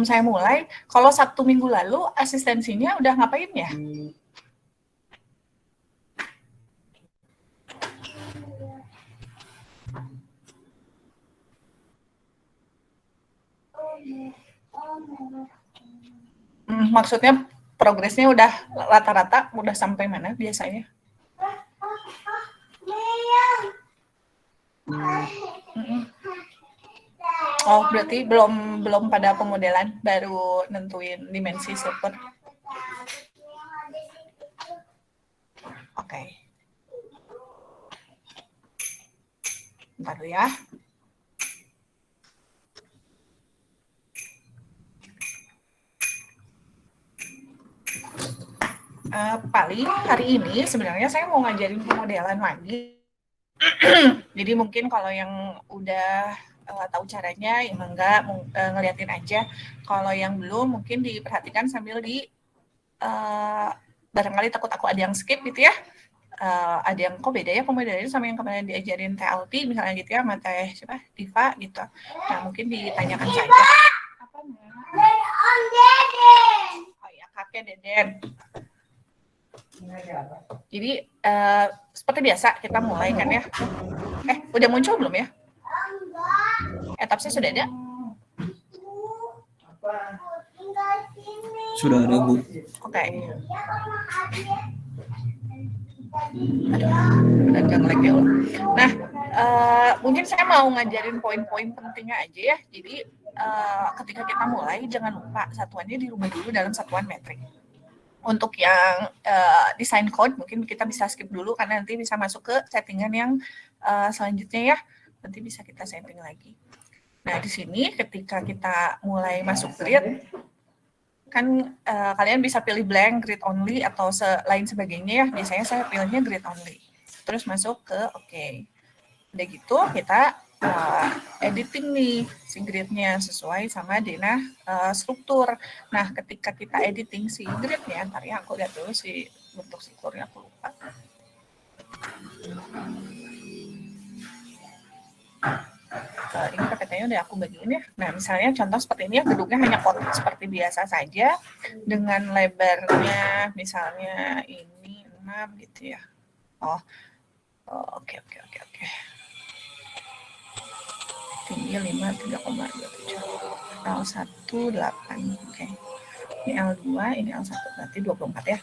saya mulai, kalau Sabtu minggu lalu asistensinya udah ngapain ya? Maksudnya progresnya udah rata-rata udah sampai mana biasanya? Oh, berarti belum pada pemodelan, baru nentuin dimensi sirkuit. Oke. Bentar ya. Paling hari ini sebenarnya saya mau ngajarin pemodelan lagi. Jadi mungkin kalau yang udah tahu caranya, yang enggak ngeliatin aja. Kalau yang belum mungkin diperhatikan sambil barangkali takut aku ada yang skip gitu ya. Ada yang kok beda ya pemodelannya sama yang kemarin diajarin TLT misalnya gitu ya, sama Teh siapa Diva gitu. Nah mungkin ditanyakan saja. Apa oh ya kakek Deden. Jadi seperti biasa kita mulai kan ya. Udah muncul belum ya? Etapnya sudah ada? Sudah ada, Bu. Oke. Agak lag ya. Nah, mungkin saya mau ngajarin poin-poin pentingnya aja ya. Jadi ketika kita mulai jangan lupa satuannya dirubah dulu dalam satuan metrik. Untuk yang desain code mungkin kita bisa skip dulu karena nanti bisa masuk ke settingan yang selanjutnya ya. Nanti bisa kita setting lagi. Nah, di sini ketika kita mulai masuk grid, kan kalian bisa pilih blank, grid only, atau lain sebagainya ya. Biasanya saya pilihnya grid only. Terus masuk ke OK. Udah gitu kita editing nih si gridnya sesuai sama denah struktur. Nah, ketika kita editing si gridnya, ntar ya aku lihat dulu si bentuk strukturnya, aku lupa. Ini PPT-nya udah aku bagiin ya. Nah, misalnya contoh seperti ini ya, gedungnya hanya kotak seperti biasa saja dengan lebarnya misalnya ini 6 gitu ya. Oke. Tinggi 5, 3,27. L1 8. Oke. Ini L2, ini L1 berarti 24 ya.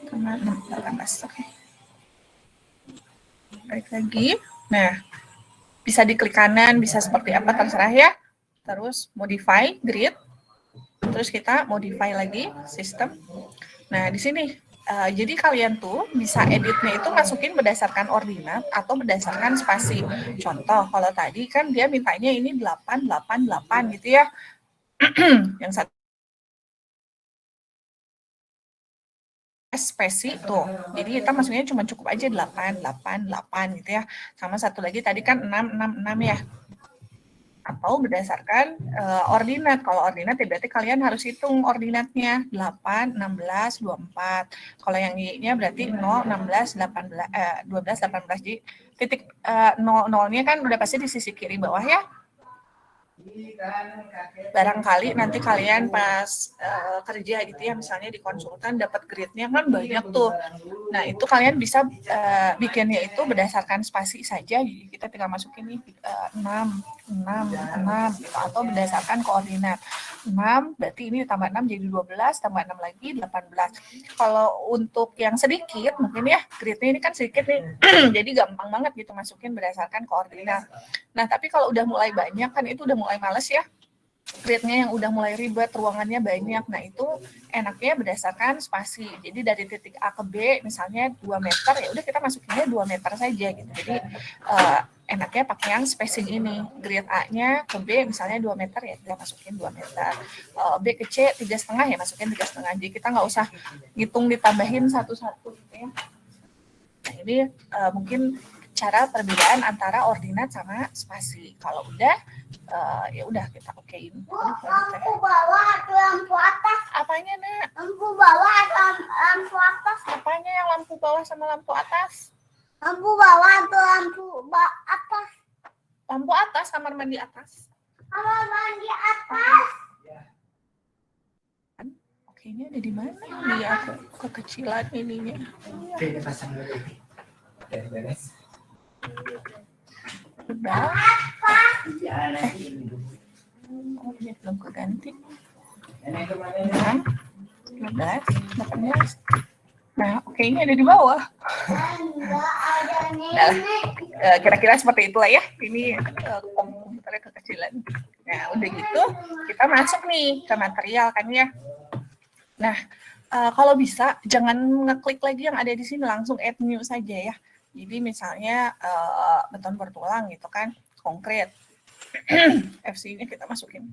Karena 18. Oke. Balik lagi. Nah, bisa diklik kanan, bisa seperti apa terserah ya. Terus modify grid. Terus kita modify lagi sistem. Nah, di sini jadi kalian tuh bisa editnya itu masukin berdasarkan ordinat atau berdasarkan spasi. Contoh, kalau tadi kan dia mintanya ini 888 gitu ya. Yang satu spasi tuh. Jadi kita maksudnya cuma cukup aja 888 gitu ya. Sama satu lagi tadi kan 666 ya. Atau berdasarkan ordinat. Kalau ordinat ya berarti kalian harus hitung ordinatnya 8, 16, 24. Kalau yang Y-nya berarti 0, 16, 18, 12, 18. Jadi titik 0-nya kan udah pasti di sisi kiri bawah ya. Barangkali nanti kalian pas kerja gitu ya, misalnya di konsultan dapat grade-nya kan banyak tuh. Nah, itu kalian bisa bikinnya itu berdasarkan spasi saja. Jadi kita tinggal masukin nih 6 gitu, atau berdasarkan koordinat. 6 berarti ini tambah 6 jadi 12, tambah 6 lagi 18. Kalau untuk yang sedikit mungkin ya, grade-nya ini kan sedikit nih. Jadi gampang banget gitu masukin berdasarkan koordinat. Nah, tapi kalau udah mulai banyak kan itu udah mulai males ya. Grade-nya yang udah mulai ribet, ruangannya banyak. Nah, itu enaknya berdasarkan spasi. Jadi dari titik A ke B misalnya 2 meter, ya udah kita masukinnya 2 meter saja gitu. Jadi enaknya pakai yang spacing ini. Grade A-nya ke B misalnya 2 meter, ya kita masukin 2 meter. B ke C 3,5 ya masukin 3,5. Jadi kita nggak usah ngitung ditambahin satu-satu gitu ya. Nah, ini mungkin cara perbedaan antara ordinat sama spasi. Kalau udah ya udah kita okein. Lampu bawah atau lampu atas? Apanya, Nak? Lampu bawah atau lampu atas? Apanya yang lampu bawah sama lampu atas? Lampu bawah atau lampu atas? Lampu atas, kamar mandi atas. Kalau di atas. Oke, ini ada di mana? Di aku kekecilan ininya. Oke, pasang dulu. Oke, beres. Udah. Ya, nanti. Oh, ini belum keganti. Nenek kemana? 15, 18. Nah, oke, ini ada di bawah. Enggak ada Nah, nenek. kira-kira seperti itulah ya. Ini komputernya kekecilan. Nah, udah gitu, kita masuk nih ke material kan ya. Nah, kalau bisa jangan ngeklik lagi yang ada di sini, langsung add new saja ya. Jadi misalnya beton bertulang gitu kan, konkret. FC-nya kita masukin.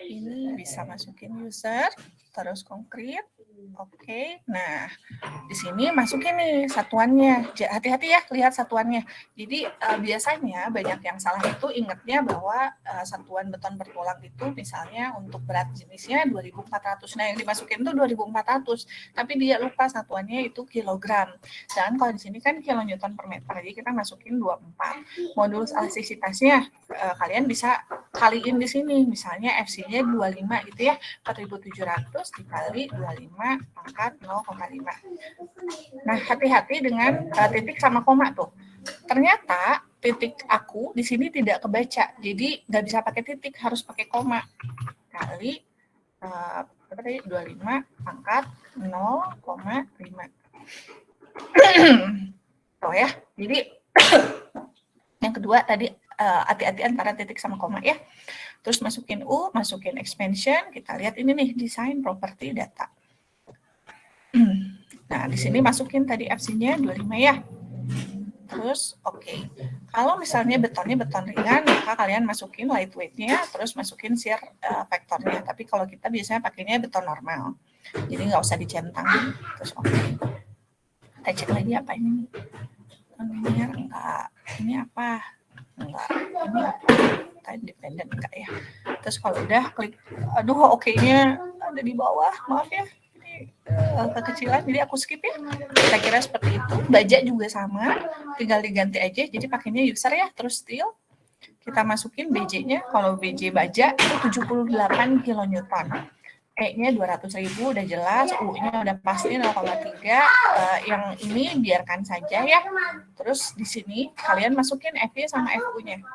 Ini bisa masukin user, terus konkret. Oke, nah di sini masukin nih satuannya. Hati-hati ya, lihat satuannya. Jadi biasanya banyak yang salah itu ingatnya bahwa satuan beton bertulang itu misalnya untuk berat jenisnya 2.400. Nah yang dimasukin itu 2.400, tapi dia lupa satuannya itu kilogram. Dan kalau di sini kan kilonewton per meter, jadi kita masukin 24. Modulus elastisitasnya kalian bisa kaliin di sini, misalnya FC-nya 25 gitu ya, 4.700 dikali 25 pangkat 0,5. Nah, hati-hati dengan titik sama koma tuh. Ternyata titik aku di sini tidak kebaca, jadi nggak bisa pakai titik, harus pakai koma. Kali 25 pangkat 0,5. Tuh ya, jadi yang kedua tadi hati-hati antara titik sama koma ya. Terus masukin U, masukin expansion, kita lihat ini nih, design property data. Nah, di sini masukin tadi FC-nya 25 ya. Terus, oke. Kalau misalnya betonnya beton ringan, maka kalian masukin lightweight-nya, terus masukin shear factor-nya. Tapi kalau kita biasanya pakainya beton normal. Jadi nggak usah dicentang. Terus, oke. Kita cek lagi apa ini. Linear enggak. Ini apa? Enggak. Ini apa? Time dependent enggak ya. Terus kalau udah klik, aduh oke-nya ada di bawah, maaf ya. Kekecilan, jadi aku skip ya. Kita kira seperti itu. Baja juga sama, tinggal diganti aja. Jadi pakainya user ya, terus steel. Kita masukin BJ-nya. Kalau BJ baja itu 78 kilonewton. E-nya 200.000 udah jelas, U-nya udah pasti 0,3. Yang ini biarkan saja ya. Terus di sini kalian masukin F-nya sama FU-nya.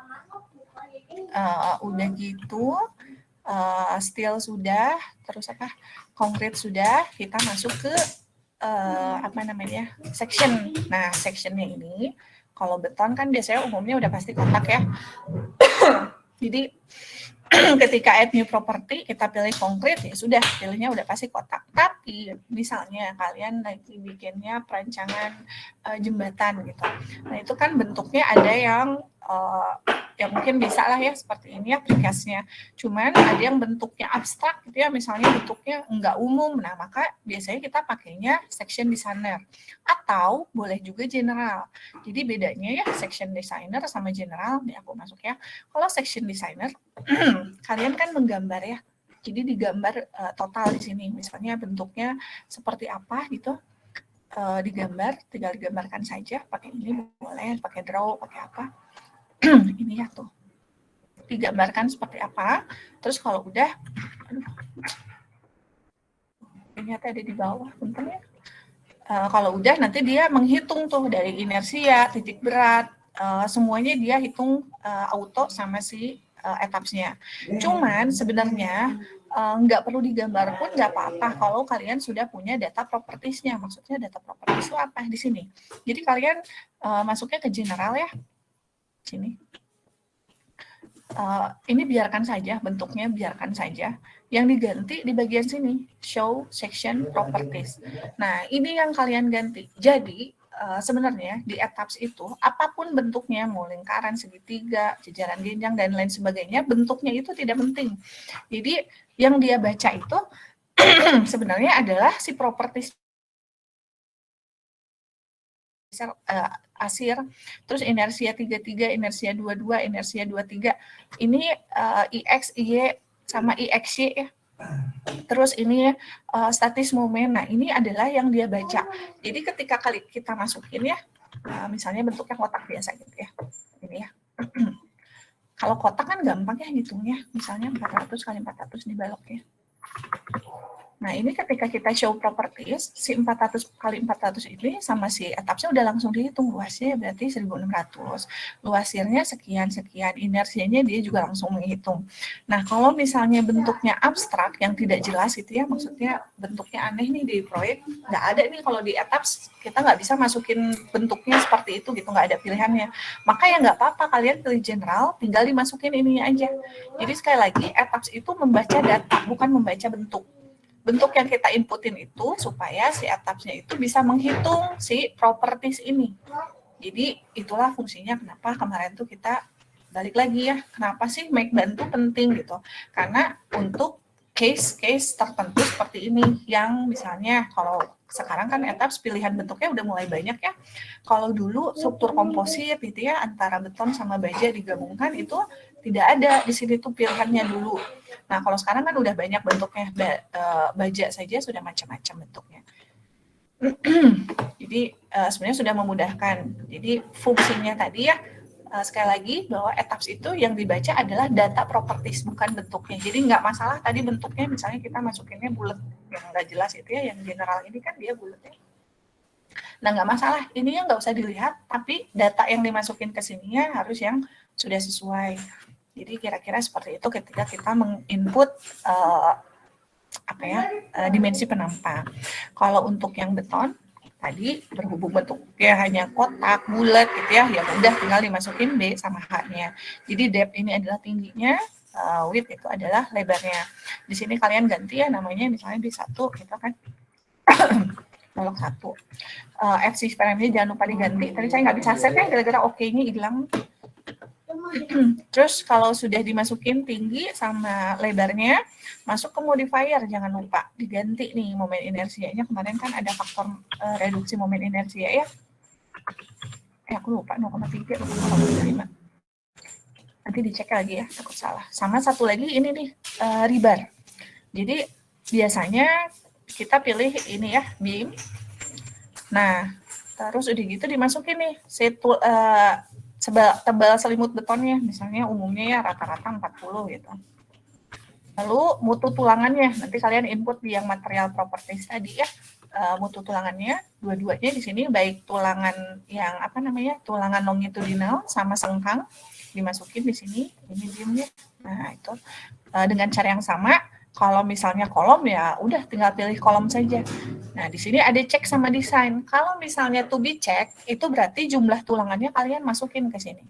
Udah gitu. Steel sudah, terus apa? Konkret sudah, kita masuk ke section. Nah, sectionnya ini kalau beton kan biasanya umumnya udah pasti kotak ya. Jadi ketika add new property kita pilih konkret ya sudah, pilihnya udah pasti kotak. Tapi misalnya kalian lagi bikinnya perancangan jembatan gitu. Nah, itu kan bentuknya ada yang ya mungkin bisa lah ya seperti ini ya precast-nya. Cuman ada yang bentuknya abstrak gitu ya, misalnya bentuknya enggak umum. Nah, maka biasanya kita pakainya section designer atau boleh juga general. Jadi bedanya ya section designer sama general, nih aku masuk ya. Kalau section designer kalian kan menggambar ya. Jadi digambar total di sini. Misalnya bentuknya seperti apa gitu. Digambar, tinggal digambarkan saja pakai ini boleh, pakai draw, pakai apa. Ini ya tuh. Digambarkan seperti apa. Terus kalau udah ternyata ada di bawah, bentar ya. Kalau udah nanti dia menghitung tuh dari inersia, titik berat, semuanya dia hitung auto sama si etapsnya. Cuman sebenarnya nggak perlu digambar pun nggak apa-apa kalau kalian sudah punya data properties-nya. Maksudnya data properties itu apa di sini? Jadi kalian masuknya ke general ya. Sini. Ini biarkan saja, bentuknya biarkan saja. Yang diganti di bagian sini, show section properties. Nah, ini yang kalian ganti. Jadi, sebenarnya di etaps itu, apapun bentuknya, mau lingkaran, segitiga, jajaran genjang, dan lain sebagainya, bentuknya itu tidak penting. Jadi, yang dia baca itu sebenarnya adalah si properties asir, terus inersia 33, inersia 22, inersia 23. Ini IX, Y, sama IXY ya. Terus ini statis momen. Nah, ini adalah yang dia baca. Jadi ketika kali kita masukin ya, misalnya bentuknya kotak biasa gitu ya. Ini ya. Kalau kotak kan gampang ya ngitungnya. Misalnya 400 kali 400 dibalok ya. Nah, ini ketika kita show properties, si 400 kali 400 ini sama si etapsnya udah langsung dihitung. Luasnya berarti 1600. Luasirnya sekian-sekian. Inersianya dia juga langsung menghitung. Nah, kalau misalnya bentuknya abstrak yang tidak jelas itu ya, maksudnya bentuknya aneh nih di proyek, nggak ada nih kalau di etaps, kita nggak bisa masukin bentuknya seperti itu gitu, nggak ada pilihannya. Maka ya nggak apa-apa, kalian pilih general, tinggal dimasukin ininya aja. Jadi sekali lagi, etaps itu membaca data, bukan membaca bentuk. Bentuk yang kita inputin itu supaya si etapsnya itu bisa menghitung si properties ini. Jadi itulah fungsinya kenapa kemarin tuh kita balik lagi ya, kenapa sih make bantu penting gitu. Karena untuk case-case tertentu seperti ini yang misalnya kalau sekarang kan etaps pilihan bentuknya udah mulai banyak ya. Kalau dulu struktur komposit gitu ya, antara beton sama baja digabungkan itu tidak ada di sini tuh pilihannya dulu. Nah, kalau sekarang kan udah banyak bentuknya, baja saja sudah macam-macam bentuknya. Jadi sebenarnya sudah memudahkan. Jadi fungsinya tadi ya, sekali lagi bahwa etaps itu yang dibaca adalah data properties, bukan bentuknya. Jadi nggak masalah tadi bentuknya, misalnya kita masukinnya bulat, yang nggak jelas itu ya, yang general ini kan dia bulat ya. Nah, nggak masalah, ini yang nggak usah dilihat, tapi data yang dimasukin ke sininya harus yang sudah sesuai. Jadi kira-kira seperti itu ketika kita menginput dimensi penampang. Kalau untuk yang beton tadi berhubung bentuknya hanya kotak bulat gitu ya, ya udah tinggal dimasukin B sama H-nya. Jadi depth ini adalah tingginya, width itu adalah lebarnya. Di sini kalian ganti ya namanya, misalnya B1 gitu kan. Balok 1. FC paremnya jangan lupa diganti. Tadi saya nggak bisa save ya gara-gara OK-nya hilang. Terus kalau sudah dimasukin tinggi sama lebarnya, masuk ke modifier, jangan lupa diganti nih momen inersianya. Kemarin kan ada faktor reduksi momen inersia ya. Aku lupa 0,3 atau 0,5. Nanti dicek lagi ya, takut salah. Sama satu lagi ini nih, rebar. Jadi biasanya kita pilih ini ya, beam. Nah, terus udah gitu dimasukin nih tebal selimut betonnya, misalnya umumnya ya rata-rata 40 gitu. Lalu mutu tulangannya, nanti kalian input di yang material properties tadi ya, mutu tulangannya, dua-duanya di sini baik tulangan yang tulangan longitudinal sama sengkang dimasukin di sini, ini beamnya. Nah itu dengan cara yang sama. Kalau misalnya kolom ya udah tinggal pilih kolom saja. Nah, di sini ada cek sama desain. Kalau misalnya to be check, itu berarti jumlah tulangannya kalian masukin ke sini.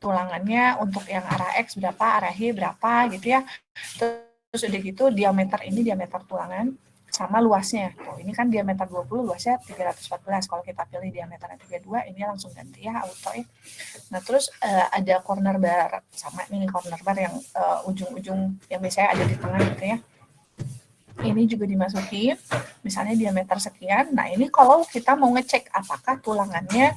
Tulangannya untuk yang arah X berapa, arah Y berapa gitu ya. Terus udah gitu diameter ini diameter tulangan sama luasnya. Tuh, ini kan diameter 20, luasnya 314. Kalau kita pilih diameternya 32, ini langsung ganti ya auto ya. Nah, terus ada corner bar, sama ini corner bar yang ujung-ujung yang biasanya ada di tengah gitu ya. Ini juga dimasukin, misalnya diameter sekian. Nah, ini kalau kita mau ngecek apakah tulangannya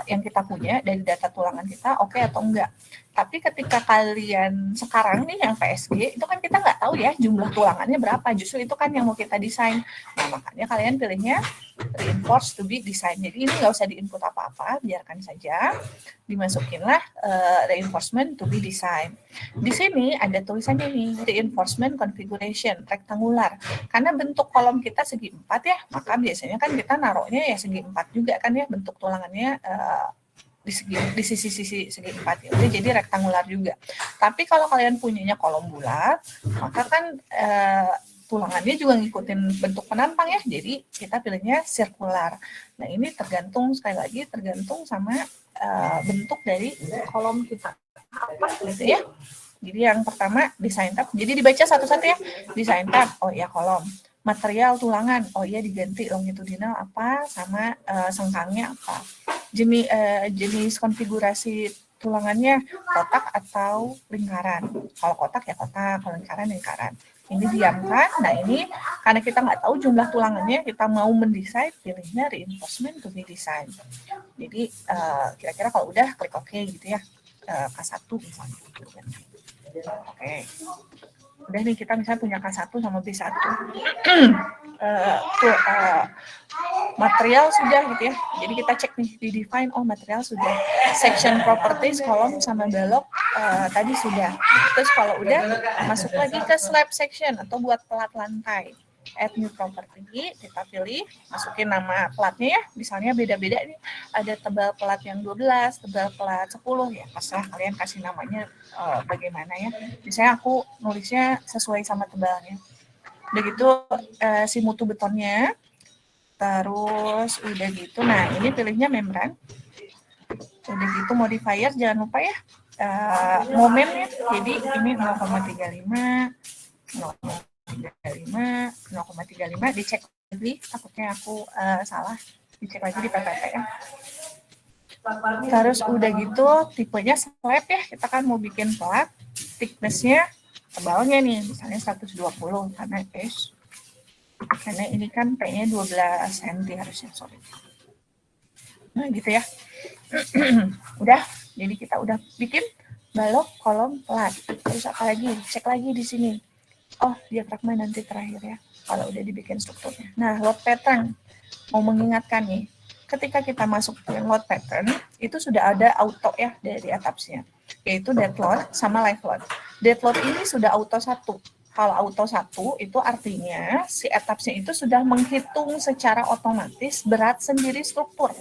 yang kita punya dari data tulangan kita oke atau enggak. Tapi ketika kalian sekarang nih yang PSG, itu kan kita nggak tahu ya jumlah tulangannya berapa. Justru itu kan yang mau kita desain. Nah, makanya kalian pilihnya reinforce to be design. Jadi ini nggak usah diinput apa-apa, biarkan saja. Dimasukinlah reinforcement to be design. Di sini ada tulisannya nih, reinforcement configuration, rektangular. Karena bentuk kolom kita segi 4 ya, maka biasanya kan kita naruhnya ya segi 4 juga kan ya, bentuk tulangannya di sisi-sisi segi 4 ya. Jadi rektangular juga. Tapi kalau kalian punyanya kolom bulat, maka kan tulangannya juga ngikutin bentuk penampang ya. Jadi kita pilihnya sirkular. Nah, ini tergantung sekali lagi tergantung sama bentuk dari kolom kita. Apa gitu ya. Jadi yang pertama desain tab. Jadi dibaca satu-satu ya. Desain tab, oh ya kolom. Material tulangan, oh iya diganti longitudinal apa sama sengkangnya apa. Jenis konfigurasi tulangannya kotak atau lingkaran. Kalau kotak ya kotak, kalau lingkaran lingkaran. Ini diamkan. Nah ini karena kita nggak tahu jumlah tulangannya, kita mau mendesain, pilihnya reinforcement to be design. Jadi kira-kira kalau udah klik OK gitu ya, K1 misalnya. Oke. Udah nih kita misalnya punya K1 sama B1. Material sudah gitu ya. Jadi kita cek nih di define, oh material sudah. Section properties, kolom sama balok tadi sudah. Terus kalau udah masuk lagi ke slab section atau buat pelat lantai. Add new property, kita pilih, masukin nama pelatnya ya. Misalnya beda-beda nih. Ada tebal pelat yang 12, tebal pelat 10 ya. Terserah kalian kasih namanya bagaimana ya. Misalnya aku nulisnya sesuai sama tebalnya. Udah gitu si mutu betonnya. Terus udah gitu, nah ini pilihnya membran. Udah gitu modifier jangan lupa ya momennya. Jadi ini 0,35, 0,35, dicek lagi. Takutnya aku salah, dicek lagi di PPT ya. Terus udah gitu tipenya slab ya. Kita kan mau bikin plat, thickness-nya tebalnya nih, misalnya 120 karena ini kan P-nya 12 cm harusnya, sorry. Nah gitu ya. Udah, jadi kita udah bikin balok, kolom, plat. Terus apa lagi? Cek lagi di sini. Oh, diafragma nanti terakhir ya, kalau udah dibikin strukturnya. Nah, load pattern. Mau mengingatkan nih, ketika kita masuk ke load pattern, itu sudah ada auto ya dari atasnya, yaitu dead load sama live load. Dead load ini sudah auto 1. Kalau auto 1 itu artinya si etapsnya itu sudah menghitung secara otomatis berat sendiri struktur.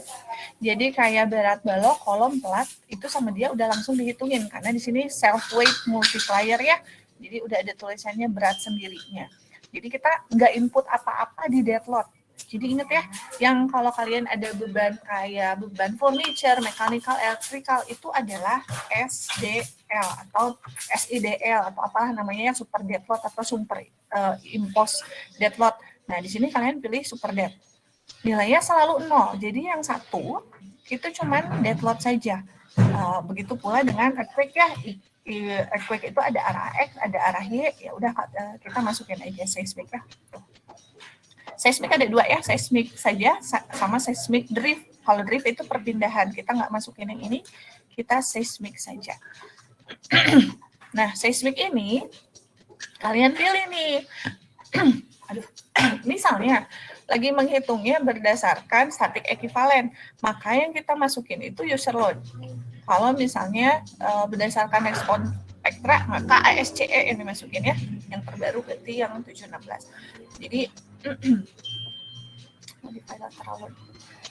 Jadi kayak berat balok, kolom, plat itu sama dia udah langsung dihitungin karena di sini self weight multiplier ya. Jadi udah ada tulisannya berat sendirinya. Jadi kita nggak input apa-apa di dead load. Jadi ingat ya, yang kalau kalian ada beban kayak beban furniture, mechanical, electrical itu adalah SDL atau SIDL atau apalah namanya ya, super dead load atau super impost dead load. Nah di sini kalian pilih super dead. Nilainya selalu 0. Jadi yang satu itu cuman dead load saja. Begitu pula dengan earthquake ya. Earthquake itu ada arah X, ada arah Y. Ya udah kita masukin aja seismic ya. Seismik ada 2 ya, seismik saja sama seismik drift. Kalau drift itu perpindahan, kita nggak masukin yang ini, kita seismik saja. Nah, seismik ini kalian pilih nih. Aduh, misalnya lagi menghitungnya berdasarkan static equivalent, maka yang kita masukin itu user load. Kalau misalnya berdasarkan respon spektra, maka ASCE yang dimasukin ya, yang terbaru berarti yang 716. Jadi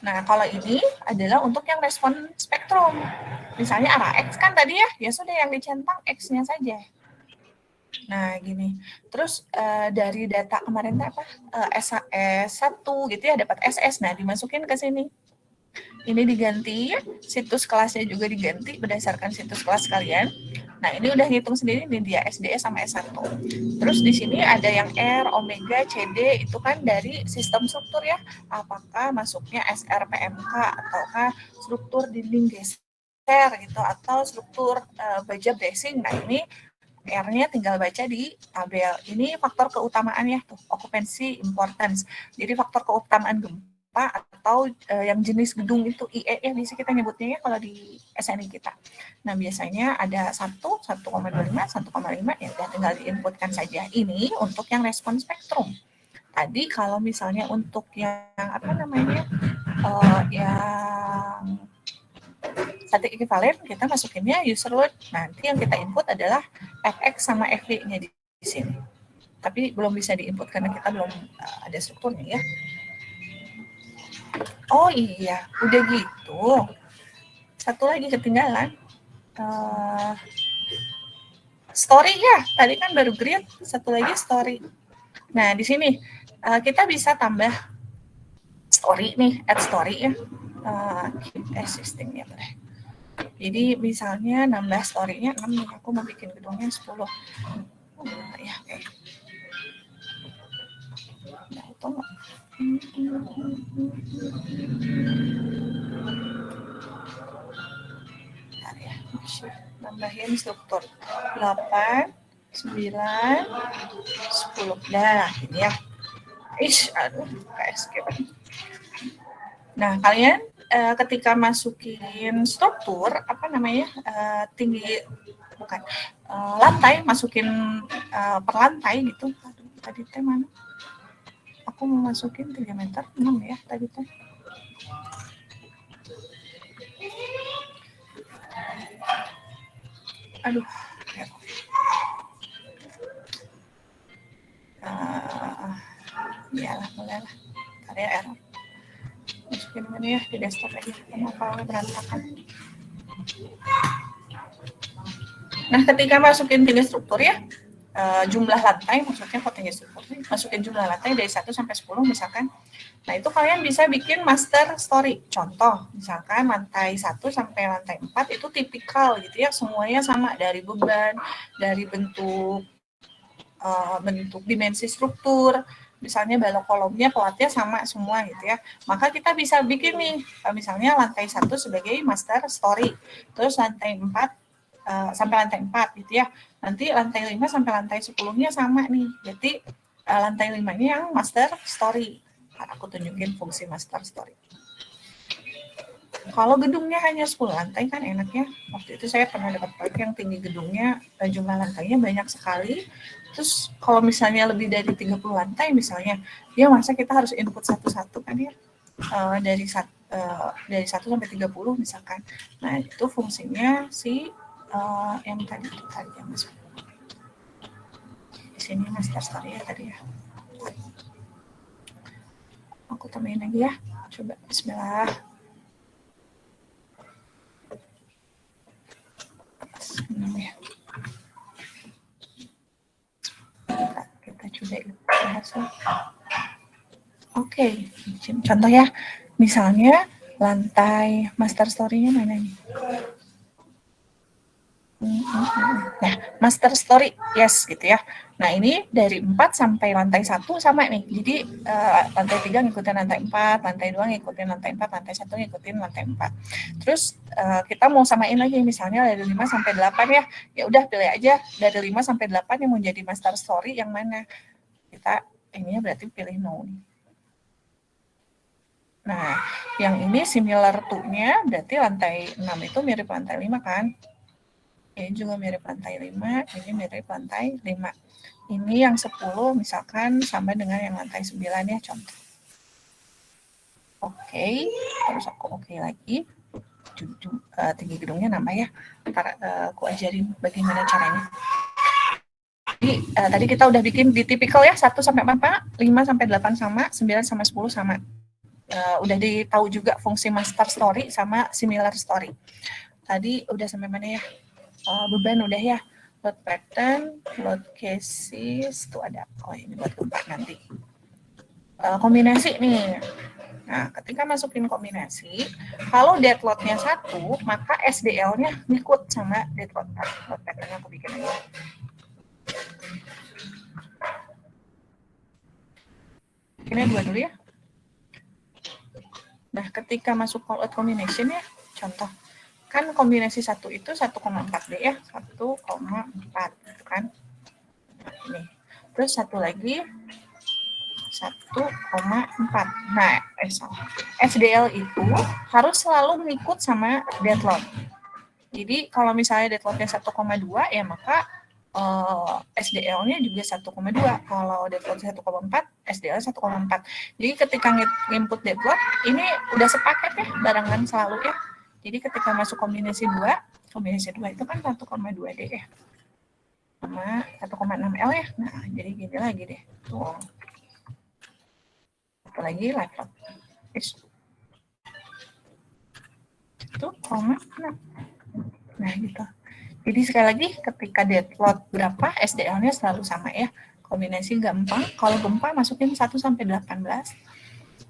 nah, kalau ini adalah untuk yang respon spektrum. Misalnya arah X kan tadi ya sudah yang dicentang X-nya saja. Nah, gini. Terus dari data kemarin apa? S1 gitu ya, dapat SS. Nah, dimasukin ke sini. Ini diganti, situs kelasnya juga diganti berdasarkan situs kelas kalian. Nah, ini udah ngitung sendiri nih dia SDE sama S1. Terus di sini ada yang R, omega, CD itu kan dari sistem struktur ya. Apakah masuknya SRPMK ataukah struktur dinding geser gitu atau struktur baja bracing. Nah, ini R-nya tinggal baca di tabel. Ini faktor keutamaan ya, tuh, occupancy importance. Jadi faktor keutamaan gempa atau yang jenis gedung itu IE ya bisa kita nyebutnya ya kalau di SNI kita. Nah biasanya ada 1,25, 1,5 ya udah tinggal diinputkan saja. Ini untuk yang respon spektrum. Tadi kalau misalnya untuk yang apa namanya yang static equivalent kita masukinnya user load. Nanti yang kita input adalah FX sama FV-nya di sini. Tapi belum bisa diinput karena kita belum ada strukturnya ya. Oh iya, udah gitu. Satu lagi ketinggalan. Story ya, tadi kan baru grid, satu lagi story. Nah, di sini kita bisa tambah story nih, add story ya. Keep existing ya boleh. Jadi misalnya nambah story-nya 6 nih, aku mau bikin gedungnya 10. Ya, oke. Nah, itu enggak. Bentar ya, nambahin struktur 8, 9, 10. Nah, ini ya. Aduh, KSG. Nah, kalian ketika masukin struktur, apa namanya, tinggi bukan lantai, masukin per lantai gitu. Aduh, tadi teh mana? Aku mau masukin 3 meter, 6 ya tadi teh. Aduh. Iyalah, boleh lah. Tadi error. Masukin mana ya di desktop aja. Kenapa berantakan? Nah, ketika masukin tinggi struktur ya, jumlah lantai, maksudnya kok tinggi struktur, masukin jumlah lantai dari 1 sampai 10 misalkan. Nah, itu kalian bisa bikin master story. Contoh, misalkan lantai 1 sampai lantai 4 itu tipikal gitu ya, semuanya sama dari beban, dari bentuk dimensi struktur, misalnya balok kolomnya pelatnya sama semua gitu ya. Maka kita bisa bikin nih, misalnya lantai 1 sebagai master story, terus lantai 4 sampai lantai 4 gitu ya. Nanti lantai 5 sampai lantai 10-nya sama nih. Jadi lantai 5-nya yang master story. Aku tunjukin fungsi master story. Kalau gedungnya hanya 10 lantai kan enaknya. Waktu itu saya pernah dapat proyek yang tinggi gedungnya, jumlah lantainya banyak sekali. Terus kalau misalnya lebih dari 30 lantai misalnya, ya masa kita harus input satu-satu kan ya. Dari 1 sampai 30 misalkan. Nah, itu fungsinya si yang tadi yang masuk. Di sini master story ya tadi ya. Aku tambahin lagi ya. Coba bismillah. Ya. Kita coba bahas. Oke, contoh ya. Misalnya lantai master story-nya mana nih? Nah, master story, yes gitu ya. Nah, ini dari 4 sampai lantai 1 sama nih. Jadi, lantai 3 ngikutin lantai 4, lantai 2 ngikutin lantai 4, lantai 1 ngikutin lantai 4. Terus, kita mau samain lagi, misalnya dari 5 sampai 8 ya. Ya udah pilih aja dari 5 sampai 8 yang mau jadi master story yang mana. Kita, ininya berarti pilih no. Nah, yang ini similar to-nya berarti lantai 6 itu mirip lantai 5 kan? Ini juga mirip lantai 5, ini mirip lantai 5. Ini yang 10 misalkan sama dengan yang lantai 9 ya contoh. Oke, terus aku oke lagi. Tinggi gedungnya nambah ya. Ntar aku ajarin bagaimana caranya. Jadi tadi kita udah bikin di tipikal ya 1 sampai 4, 5 sampai 8 sama, 9 sama 10 sama. Udah ditahu juga fungsi master story sama similar story. Tadi udah sampai mana ya? Beban udah ya, load pattern, load cases, tuh ada, oh ini buat gempa nanti. Kombinasi nih, nah ketika masukin kombinasi, kalau dead load-nya 1, maka SDL-nya ngikut sama dead load. Load pattern-nya aku bikin aja. Bikinnya 2 dulu ya. Nah ketika masuk call out combination ya, contoh. Kan kombinasi 1 itu 1,4D ya, 1,4 gitu kan. Ini. Terus satu lagi 1,4. Nah, SDL itu harus selalu mengikut sama deadload. Jadi kalau misalnya deadloadnya 1,2 ya maka SDL-nya juga 1,2. Kalau deadloadnya 1,4, SDL 1,4. Jadi ketika input deadload, ini udah sepaket ya, barengan selalu ya. Jadi ketika masuk kombinasi 2 itu kan 1,2D ya. Sama 1,6L ya. Nah, jadi gini lagi deh. Tuh. Satu lagi live load. Itu, 0,6. Nah, gitu. Jadi sekali lagi ketika dead load berapa, SDL-nya selalu sama ya. Kombinasi gampang. Kalau gempa masukin 1 sampai 18.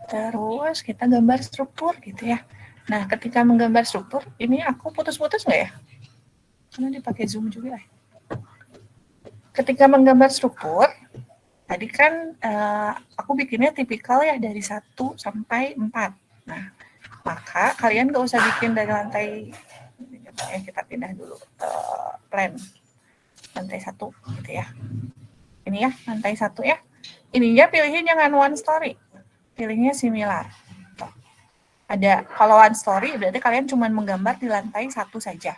Terus kita gambar struktur gitu ya. Nah, ketika menggambar struktur, ini aku putus-putus nggak ya? Karena dipakai Zoom juga ya. Ketika menggambar struktur, tadi kan aku bikinnya tipikal ya dari 1 sampai 4. Nah, maka kalian nggak usah bikin dari lantai, kita pindah dulu plan. Lantai 1 gitu ya. Ini ya, lantai 1 ya. Ininya pilihnya jangan one story. Pilihnya similar. Ada kalau one story berarti kalian cuma menggambar di lantai 1 saja.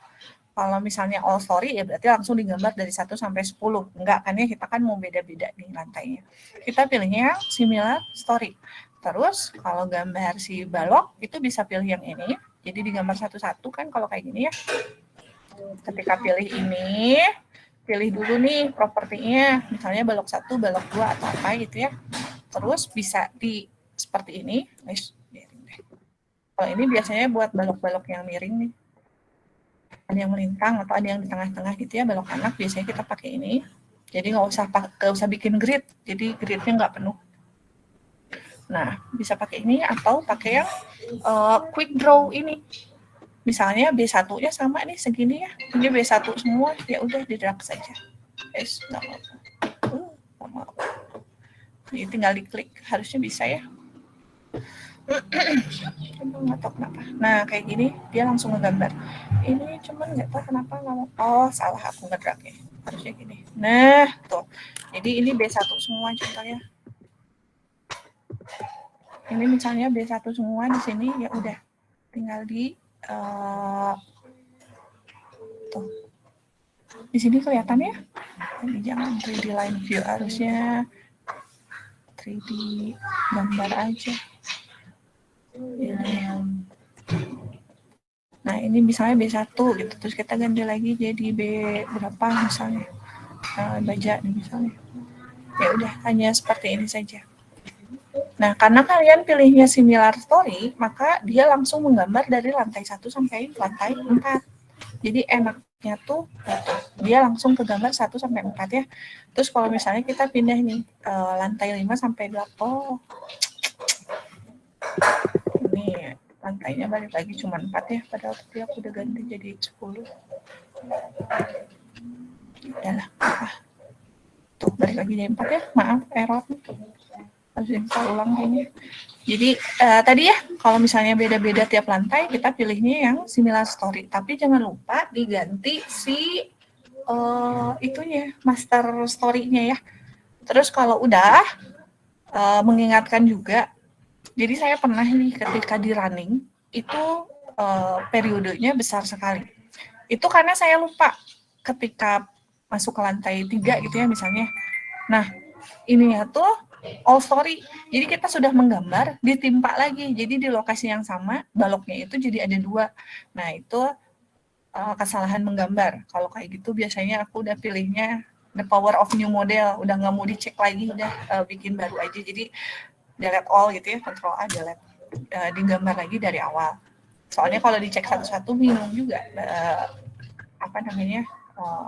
Kalau misalnya all story ya berarti langsung digambar dari 1 sampai 10. Enggak kan ya, kita kan mau beda-beda nih lantainya. Kita pilihnya yang similar story. Terus kalau gambar si balok itu bisa pilih yang ini. Jadi digambar satu-satu kan kalau kayak gini ya. Ketika pilih ini, pilih dulu nih propertinya. Misalnya balok 1, balok 2 atau apa gitu ya. Terus bisa di seperti ini. Kalau ini biasanya buat balok-balok yang miring nih. Ada yang melintang atau ada yang di tengah-tengah gitu ya, balok anak biasanya kita pakai ini. Jadi nggak usah bikin grid, jadi gridnya nggak penuh. Nah, bisa pakai ini atau pakai yang quick draw ini. Misalnya B1-nya sama nih segini ya, ini B1 semua, ya udah di drag saja. Ini tinggal diklik, harusnya bisa ya. Nggak tahu kenapa. Nah kayak gini dia langsung ngegambar. Ini cuman nggak tahu kenapa nggak mau. Oh salah aku ngedragnya. Harusnya gini. Nah tuh. Jadi ini B1 semua contohnya. Ini misalnya B1 semua di sini ya udah. Tinggal di tuh. Di sini kelihatan ya. Ini jangan 3D line view, harusnya 3D gambar aja. Nah ini misalnya B1 gitu, terus kita ganti lagi jadi B berapa misalnya, baja nih misalnya. Ya udah hanya seperti ini saja. Nah karena kalian pilihnya similar story, maka dia langsung menggambar dari lantai 1 sampai lantai 4. Jadi enaknya tuh dia langsung ke gambar 1 sampai 4 ya. Terus kalau misalnya kita pindah nih lantai 5 sampai 8. Oh. Ini lantainya balik lagi cuma 4 ya, padahal tadi aku udah ganti jadi 10. Udahlah, tuh balik lagi jadi 4 ya, maaf error. Harus install ulang kayaknya. Jadi tadi ya, kalau misalnya beda-beda tiap lantai, kita pilihnya yang similar story. Tapi jangan lupa diganti si itunya, master story-nya ya. Terus kalau udah, mengingatkan juga, jadi saya pernah nih ketika di running, itu periodenya besar sekali. Itu karena saya lupa ketika masuk ke lantai 3 gitu ya misalnya. Nah, ininya tuh all story. Jadi kita sudah menggambar, ditimpa lagi. Jadi di lokasi yang sama, baloknya itu jadi ada 2. Nah, itu kesalahan menggambar. Kalau kayak gitu biasanya aku udah pilihnya the power of new model. Udah nggak mau dicek lagi, udah bikin baru aja. Jadi delete all gitu ya, control A delete, digambar lagi dari awal. Soalnya kalau dicek satu-satu bingung juga, apa namanya,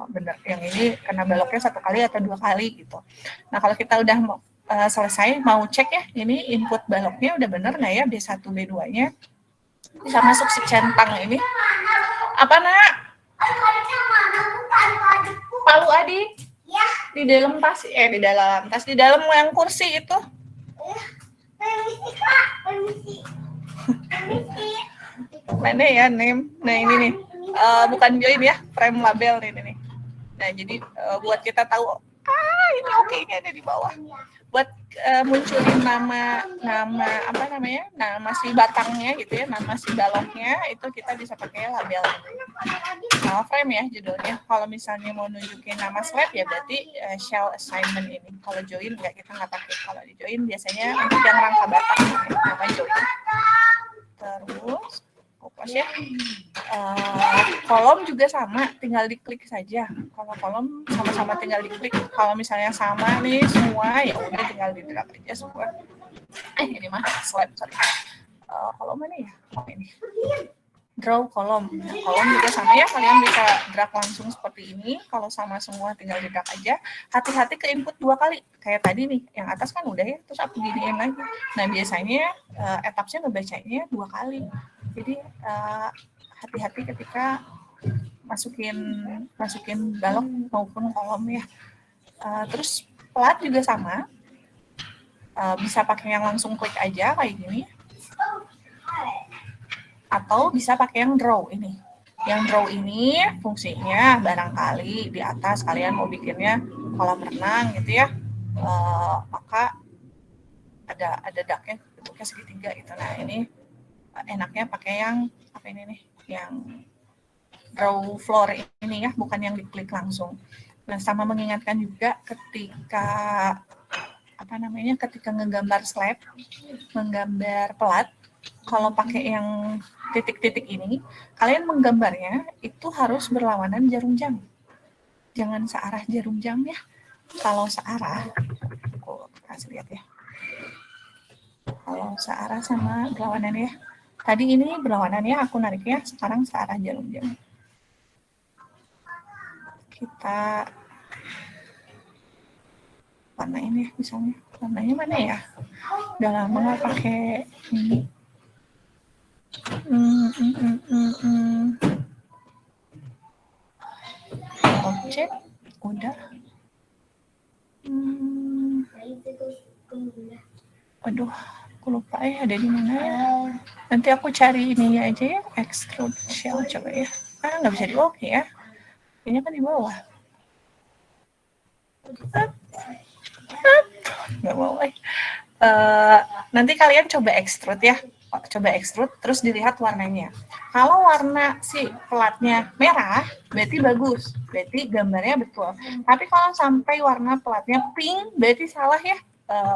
benar yang ini kena baloknya 1 kali atau 2 kali gitu. Nah kalau kita udah selesai mau cek ya, ini input baloknya udah bener nggak ya, B1 B2-nya bisa masuk si centang ini. Apa nak? Palu adik? Ya. Di dalam tas, di dalam yang kursi itu. Permisi kak, permisi. Mana ya name? Nah ini nih, bukan join ya, frame label ini nih. Nah jadi buat kita tahu, ini oke-nya ada di bawah. Buat munculin nama apa namanya, nama si batangnya gitu ya, nama si baloknya itu kita bisa pakai label. Nah, frame ya judulnya. Kalau misalnya mau nunjukin nama slab ya berarti shell assignment ini. Kalau join kita nggak pakai. Kalau di join biasanya untuk yang rangka batang nama join. Terus fokus ya. Kolom juga sama, tinggal diklik saja. Kalau kolom sama-sama tinggal diklik. Kalau misalnya sama nih semua ya udah tinggal di drag aja semua. Ini mah slab sorry. Kolom mana ya? Oh ini. Draw kolom. Kolom juga sama ya, kalian bisa drag langsung seperti ini. Kalau sama semua tinggal di drag aja. Hati-hati ke input 2 kali. Kayak tadi nih, yang atas kan udah ya, terus aku giniin lagi. Nah biasanya etapsnya ngebacanya 2 kali. Jadi hati-hati ketika masukin balok maupun kolom ya. Terus plat juga sama. Bisa pakai yang langsung klik aja kayak gini. Atau bisa pakai yang draw ini. Yang draw ini fungsinya barangkali di atas kalian mau bikinnya kolam renang gitu ya, maka ada daknya bentuknya segitiga gitu. Nah ini enaknya pakai yang apa ini nih, yang draw floor ini ya, bukan yang diklik langsung. Nah, sama mengingatkan juga ketika ketika menggambar slab, menggambar pelat, kalau pakai yang titik-titik ini, kalian menggambarnya itu harus berlawanan jarum jam. Jangan searah jarum jam ya. Kalau searah, aku kasih lihat ya. Kalau searah sama berlawanan ya. Tadi ini berlawanan ya, aku nariknya, sekarang searah jarum jam. Kita warnain ya misalnya. Warnanya mana ya? Udah lama nggak pakai ini. Objek udah. Aduh, aku lupa ya ada di mana ya. Nanti aku cari ini aja ya, extrude shell coba ya. Nggak bisa di oke ya. Kayaknya kan di bawah. Nggak mau. Nanti kalian coba extrude ya. Coba extrude, terus dilihat warnanya. Kalau warna si pelatnya merah, berarti bagus. Berarti gambarnya betul. Tapi kalau sampai warna pelatnya pink, berarti salah ya.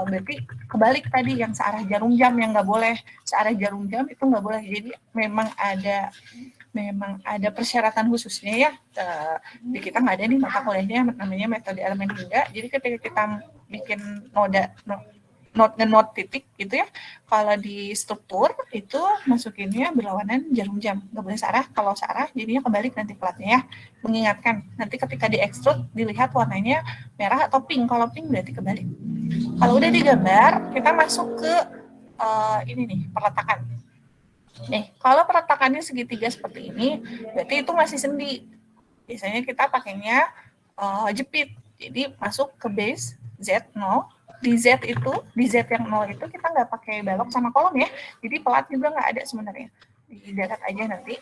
Berarti kebalik tadi yang searah jarum jam yang nggak boleh. Searah jarum jam itu nggak boleh. Jadi memang ada persyaratan khususnya ya. Di kita nggak ada nih mata kuliahnya namanya metode elemen hingga. Jadi ketika kita bikin not titik gitu ya, kalau di struktur itu masukinnya berlawanan jarum jam, nggak boleh searah. Kalau searah jadinya kebalik nanti pelatnya ya. Mengingatkan nanti ketika di extrude dilihat warnanya merah atau pink. Kalau pink berarti kebalik. Kalau udah digambar, kita masuk ke ini nih, peletakan. Nih, kalau peletakannya segitiga seperti ini, berarti itu masih sendi. Biasanya kita pakainya jepit. Jadi masuk ke base Z0. Di Z yang 0 itu kita nggak pakai balok sama kolom ya. Jadi pelat juga nggak ada sebenarnya. Didarat aja nanti.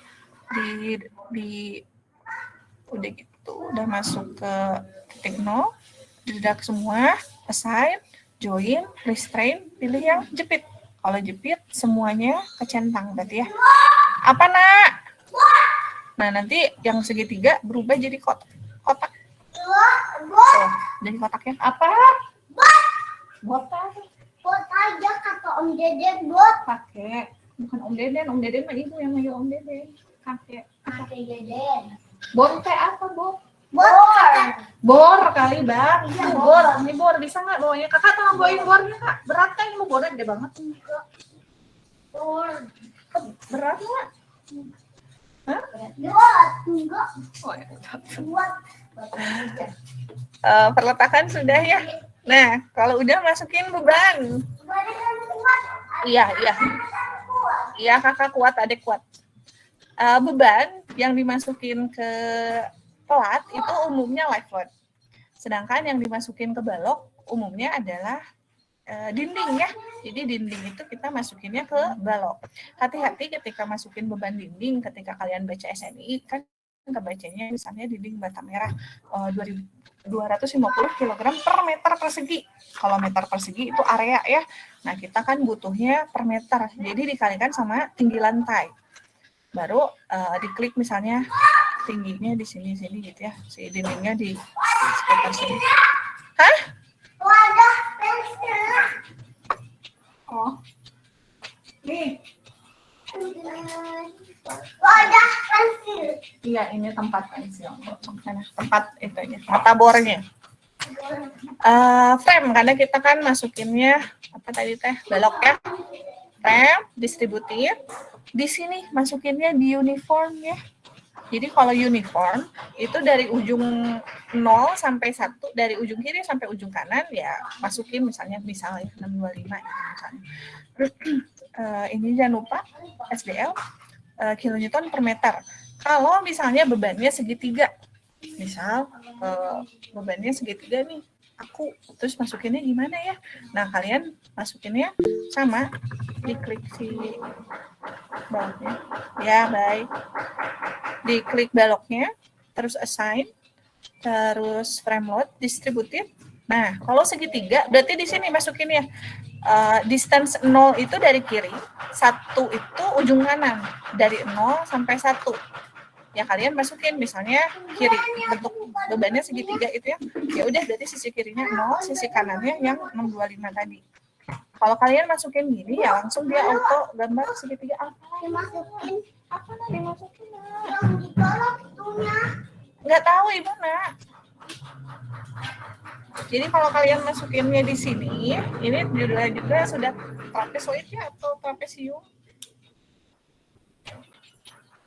Udah gitu, udah masuk ke titik 0. Didarat semua, assign, join, restrain, pilih yang jepit. Kalau jepit semuanya kecentang berarti ya. Apa nak? Nah nanti yang segitiga berubah jadi kotak. Jadi kotaknya apa? Bot aja kata Om Deden bot. Pakai, bukan Om Deden mah ibu yang manggil Om Deden. Kakek Deden. Bor teh apa bor? Bor Kali bang. Iya bor. Ini bor bisa nggak bawanya? Kakak tolong bawain bornya kak. Berat kan ini bornya gede banget. Bor. Berat nggak? Hah? Enggak. Oh ya. Buat. Perletakan sudah ya. Nah, kalau udah masukin beban. Iya. Iya, kakak kuat, adik kuat. Beban yang dimasukin ke pelat itu umumnya live load. Sedangkan yang dimasukin ke balok umumnya adalah dinding ya. Jadi dinding itu kita masukinnya ke balok. Hati-hati ketika masukin beban dinding ketika kalian baca SNI kan kebacanya misalnya dinding bata merah 250 kg per meter persegi. Kalau meter persegi itu area ya. Nah, kita kan butuhnya per meter. Jadi dikalikan sama tinggi lantai. Baru diklik misalnya tingginya di sini gitu ya. Si dindingnya di sekitar sini. Hah? Wadah pensil. Oh. Nih. Wadah pensil. Iya, ini tempat pensil. Tempat itu aja, mata bornya. Frame, karena kita kan masukinnya apa tadi teh balok ya. Frame, distributif. Di sini masukinnya di uniform ya. Jadi kalau uniform itu dari ujung 0 sampai 1, dari ujung kiri sampai ujung kanan ya masukin misalnya 625 gitu misalnya. Ini jangan lupa SDL kilonewton per meter. Kalau misalnya bebannya segitiga, misal bebannya segitiga nih, aku terus masukinnya gimana ya? Nah kalian masukinnya sama, diklik si baloknya, ya baik, diklik baloknya, terus assign, terus frame load, distributif. Nah kalau segitiga berarti di sini masukinnya distance 0 itu dari kiri, 1 itu ujung kanan, dari 0 sampai 1. ya kalian masukin misalnya kiri, bentuk bebannya segitiga itu ya. Ya udah berarti sisi kirinya 0, sisi kanannya yang 625 tadi. Kalau kalian masukin gini ya langsung dia auto gambar segitiga. Dimasukin Apa nak dimasukin? Nak? yang ditolak itunya. Nggak tahu Ibu nak. Jadi kalau kalian masukinnya di sini, ini judulnya juga sudah trapezoid ya atau trapesium.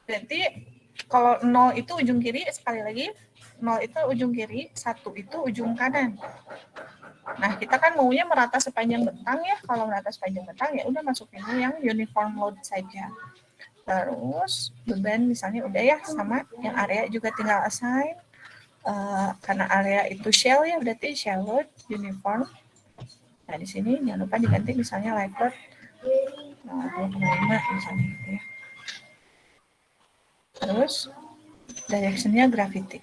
Berarti kalau 0 itu ujung kiri, sekali lagi 0 itu ujung kiri, 1 itu ujung kanan. Nah, kita kan maunya merata sepanjang bentang ya. Kalau merata sepanjang bentang ya udah masukinnya yang uniform load saja. Terus beban misalnya udah ya sama, yang area juga tinggal assign. Karena area itu shell ya, berarti shell load uniform. Nah, di sini jangan lupa diganti misalnya live load 2,5 misalnya gitu ya. Terus direction-nya gravity.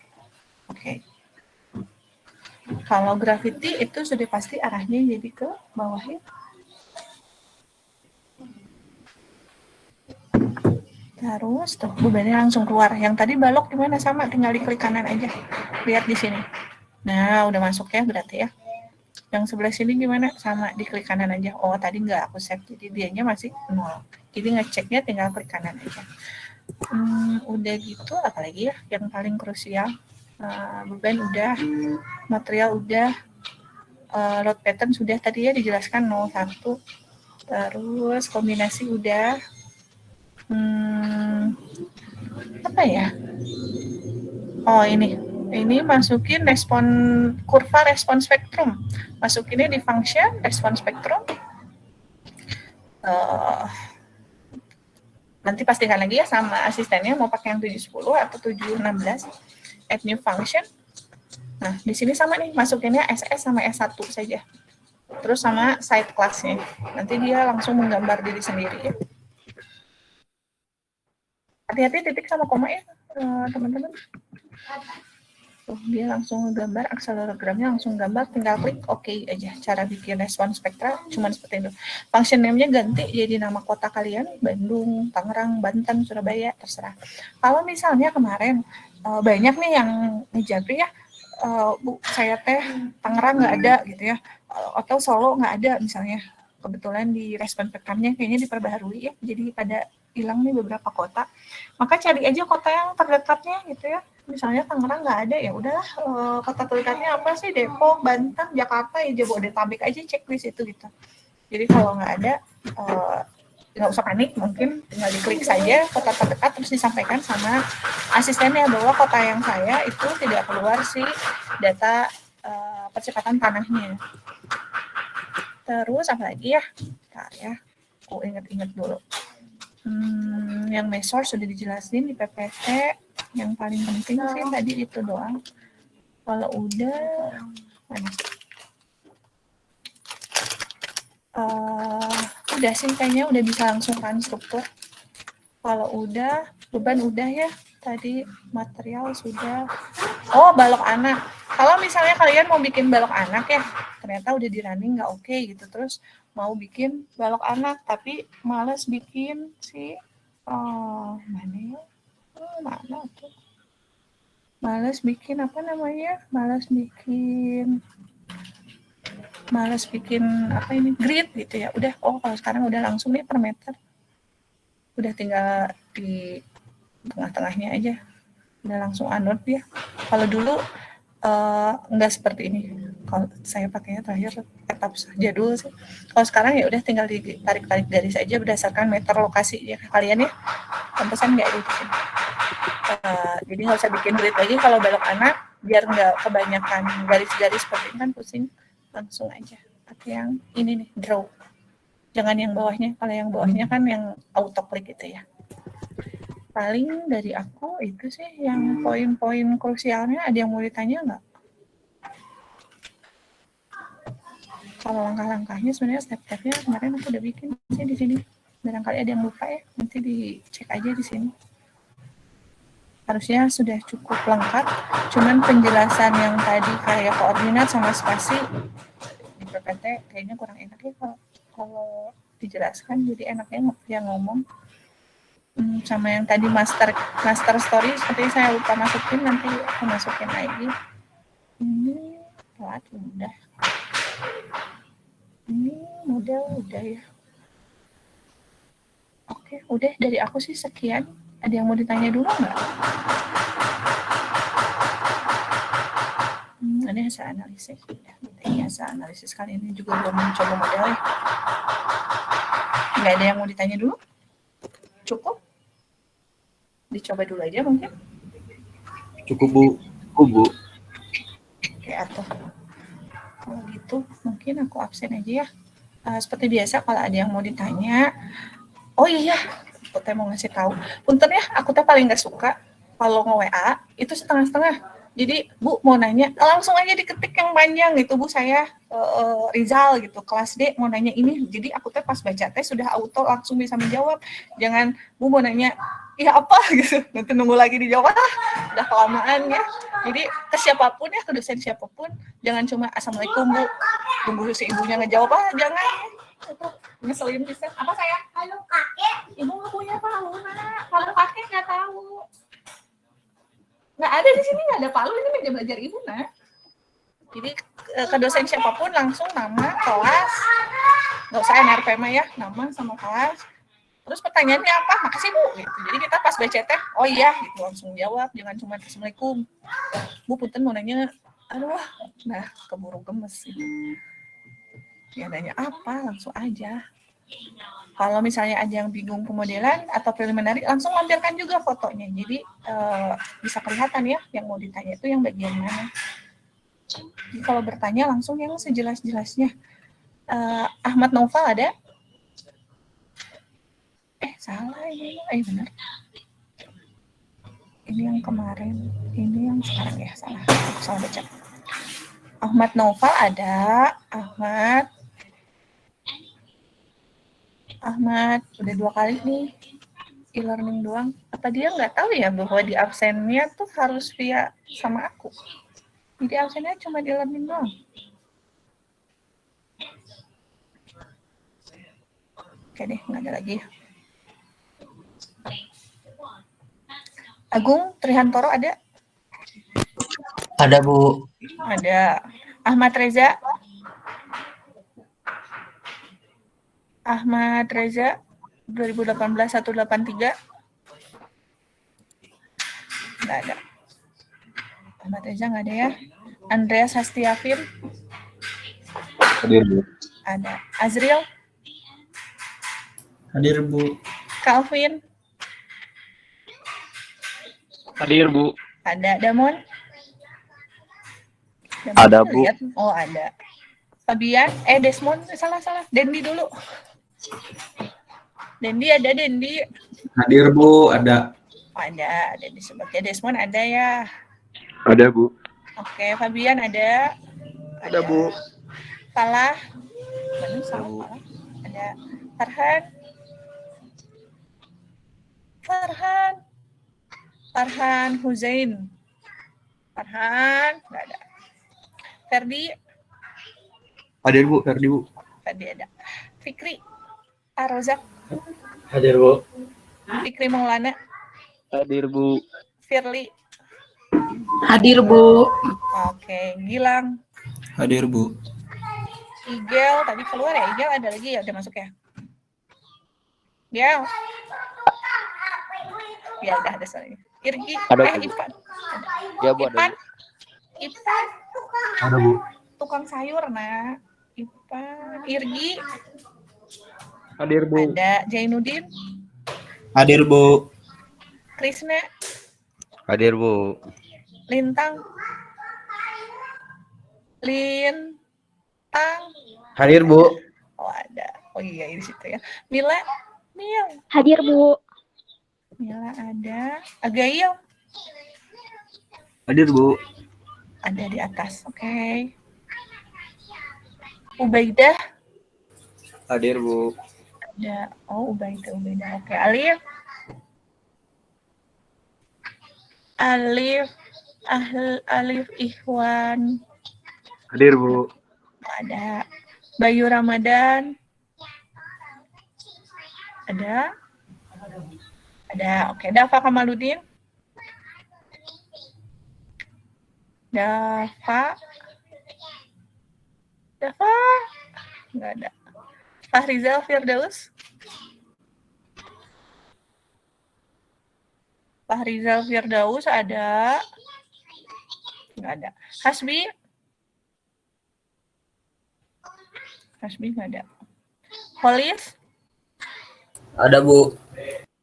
Oke. Kalau gravity itu sudah pasti arahnya jadi ke bawah ya. Terus tuh bebannya langsung keluar. Yang tadi balok gimana? Sama, tinggal diklik kanan aja. Lihat di sini. Nah, udah masuk ya berarti ya. Yang sebelah sini gimana? Sama, diklik kanan aja. Oh, tadi nggak aku save, jadi dianya masih 0. Jadi ngeceknya tinggal klik kanan aja. Udah gitu, apalagi ya yang paling krusial. Beban udah, material udah, load pattern sudah tadi ya dijelaskan 01. Terus kombinasi udah. Apa ya? Oh ini masukin kurva respon spektrum. Masukinnya di function respon spektrum. Nanti pastikan lagi ya sama asistennya mau pakai yang 710 atau 716. Add new function. Nah, di sini sama nih, masukinnya SS sama S1 saja. Terus sama side class-nya. Nanti dia langsung menggambar diri sendiri ya. Hati-hati titik sama koma ya, teman-teman. Tuh, dia langsung gambar, akselerogramnya langsung gambar, tinggal klik OK aja. Cara bikin respon spektra cuma seperti itu. Function name-nya ganti jadi nama kota kalian, Bandung, Tangerang, Banten, Surabaya, terserah. Kalau misalnya kemarin banyak nih yang ngejabri ya, Bu, saya teh Tangerang nggak ada gitu ya, atau Solo nggak ada misalnya. Kebetulan di respon spektrumnya kayaknya diperbaharui ya, jadi pada hilang nih beberapa kota. Maka cari aja kota yang terdekatnya gitu ya. Misalnya Tangerang nggak ada, ya udahlah kota terdekatnya apa sih, Depok, Banten, Jakarta, ya Jabodetabek aja, cek di situ gitu. Jadi kalau nggak ada, nggak usah panik, mungkin tinggal diklik saja kota terdekat, terus disampaikan sama asistennya bahwa kota yang saya itu tidak keluar si data percepatan tanahnya. Terus apa lagi ya? Bentar ya, aku ingat-ingat dulu. Yang measure sudah dijelasin di PPT. Yang paling penting sih tadi itu doang. Kalau udah, udah sih kayaknya udah bisa langsung kan struktur. Kalau udah, beban udah ya. Tadi material sudah. Oh, balok anak. Kalau misalnya kalian mau bikin balok anak ya, ternyata udah di running nggak oke gitu. Terus mau bikin balok anak, tapi males bikin si mana ya? Mana tuh? Males bikin apa namanya? Males bikin apa ini, grid gitu ya. Udah, kalau sekarang udah langsung nih per meter. Udah tinggal di tengah-tengahnya aja. Udah langsung anode dia. Kalau dulu enggak seperti ini. Kalau saya pakainya terakhir etap jadul sih. Kalau sekarang ya udah tinggal ditarik-tarik garis aja berdasarkan meter lokasi ya kalian ya. Pantesan nggak itu sih. Jadi nggak usah bikin grid lagi kalau belok anak, biar nggak kebanyakan garis-garis seperti ini kan pusing. Langsung aja pakai yang ini nih, draw. Jangan yang bawahnya. Kalau yang bawahnya kan yang auto click gitu ya. Paling dari aku itu sih yang poin-poin krusialnya. Ada yang mau ditanya nggak? Kalau langkah-langkahnya sebenarnya step-stepnya kemarin aku udah bikin sih di sini. Barangkali ada yang lupa ya, nanti dicek aja di sini. Harusnya sudah cukup lengkap. Cuman penjelasan yang tadi kayak koordinat sama spasi di PPT kayaknya kurang enak ya kalau dijelaskan. Jadi enaknya yang ngomong. Sama yang tadi master story seperti saya lupa masukin, nanti aku masukin lagi. Ini telat udah. Ini model udah ya. Oke, udah dari aku sih sekian. Ada yang mau ditanya dulu nggak? Ini hasil analisis. Ini hasil analisis kali ini juga belum mencoba modelnya. Nggak ada yang mau ditanya dulu? Cukup? Dicoba dulu aja mungkin. Cukup Bu. Oke, atau kalau gitu mungkin aku absen aja ya. Seperti biasa kalau ada yang mau ditanya. Oh iya, aku teh mau ngasih tahu. Punten ya, aku teh paling nggak suka kalau nge-WA itu setengah-setengah. Jadi Bu mau nanya, langsung aja diketik yang panjang gitu Bu, saya Rizal gitu, kelas D mau nanya ini. Jadi aku teh pas baca teh sudah auto langsung bisa menjawab. Jangan Bu mau nanya, iya apa gitu, nanti nunggu lagi dijawab, udah kelamaan ya. Jadi ke siapapun ya, ke dosen siapapun, jangan cuma assalamualaikum Bu, tunggu si ibunya ngejawab, jangan. Itu ngeselin bisa. Apa saya? Kalau kakek. Ibu nggak punya palu nak, kalau kakek nggak tahu. Nggak ada di sini, nggak ada palu, ini meja belajar ibu nak. Jadi ke dosen siapapun langsung nama, kelas, nggak usah NRP mah ya, nama sama kelas. Terus pertanyaannya apa? Makasih Bu. Gitu. Jadi kita pas baca teh, oh iya, gitu langsung jawab, jangan cuma assalamualaikum. Bu punten mau nanya, aduh, nah keburu gemes gitu. Ya nanya apa, langsung aja. Kalau misalnya ada yang bingung pemodelan atau preliminary, langsung lampirkan juga fotonya. Jadi bisa kelihatan ya yang mau ditanya itu yang bagian mana. Jadi kalau bertanya langsung yang sejelas-jelasnya. Ahmad Noval ada? Salah ini. Benar. Ini yang kemarin. Ini yang sekarang ya, salah. Aku salah baca. Ahmad Noval ada. Ahmad udah 2 kali nih e-learning doang. Apa dia nggak tahu ya bahwa di absennya tuh harus via sama aku. Jadi absennya cuma di e-learning doang. Oke deh, nggak ada lagi. Agung Trihantoro ada? Ada Bu. Ada. Ahmad Reza? Ahmad Reza 2018-183? Nggak ada. Ahmad Reza nggak ada ya. Andreas Hastiafin? Hadir Bu. Ada. Azril? Hadir Bu. Calvin? Hadir Bu. Ada. Damon? Ada Bu. Lihat. Oh ada. Fabian? Desmond? Salah. Dendi dulu. Dendi ada, Dendi. Hadir Bu, ada. Ada disebutnya. Desmond ada ya. Ada Bu. Oke, Fabian ada. Ada Bu. Falah. Mana salah? Ada. Farhan Huzain. Farhan nggak ada. Ferdi. Hadir Bu, Ferdi Bu. Ferdi ada. Fikri Arozak. Hadir Bu. Fikri Maulana. Hadir Bu. Firly. Hadir Bu. Oke, Gilang. Hadir Bu. Igel tadi keluar ya. Igel ada lagi ya, udah masuk ya. Gel. Ya udah ada soalnya. Irgi. Ada, Bu. Ipan. Ya Bu, ada. Ipan. Ada Bu. Tukang sayur nak. Ipan. Irgi. Hadir Bu. Ada. Jainuddin. Hadir Bu. Krisna. Hadir Bu. Lintang. Hadir Bu. Oh ada. Oh iya di situ ya. Mil. Hadir Bu. Mila ada. Agail. Hadir Bu. Ada di atas. Oke. Ubaidah. Hadir Bu. Ada. Oh Ubaidah. Oke. Alif Ikhwan. Hadir Bu. Ada. Bayu Ramadan. Ada. Ada. Oke, Dava Kamaludin. Dava. Nggak ada. Fahrizal Firdaus. Fahrizal Firdaus ada. Nggak ada. Hasbi. Hasbi nggak ada. Holis. Ada, Bu.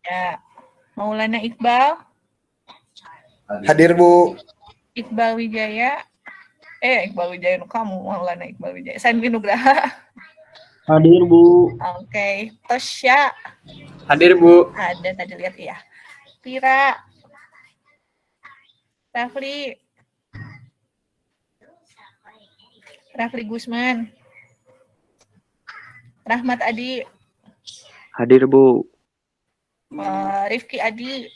Ya. Maulana Iqbal. Hadir, Bu. Iqbal Wijaya. Iqbal Wijaya kamu. Maulana Iqbal Wijaya. Sandi Nugraha. Hadir, Bu. Oke. Tosya. Hadir, Bu. Ada tadi lihat ya. Tira. Rafli Gusman. Rahmat Adi. Hadir, Bu. Rifki Adi.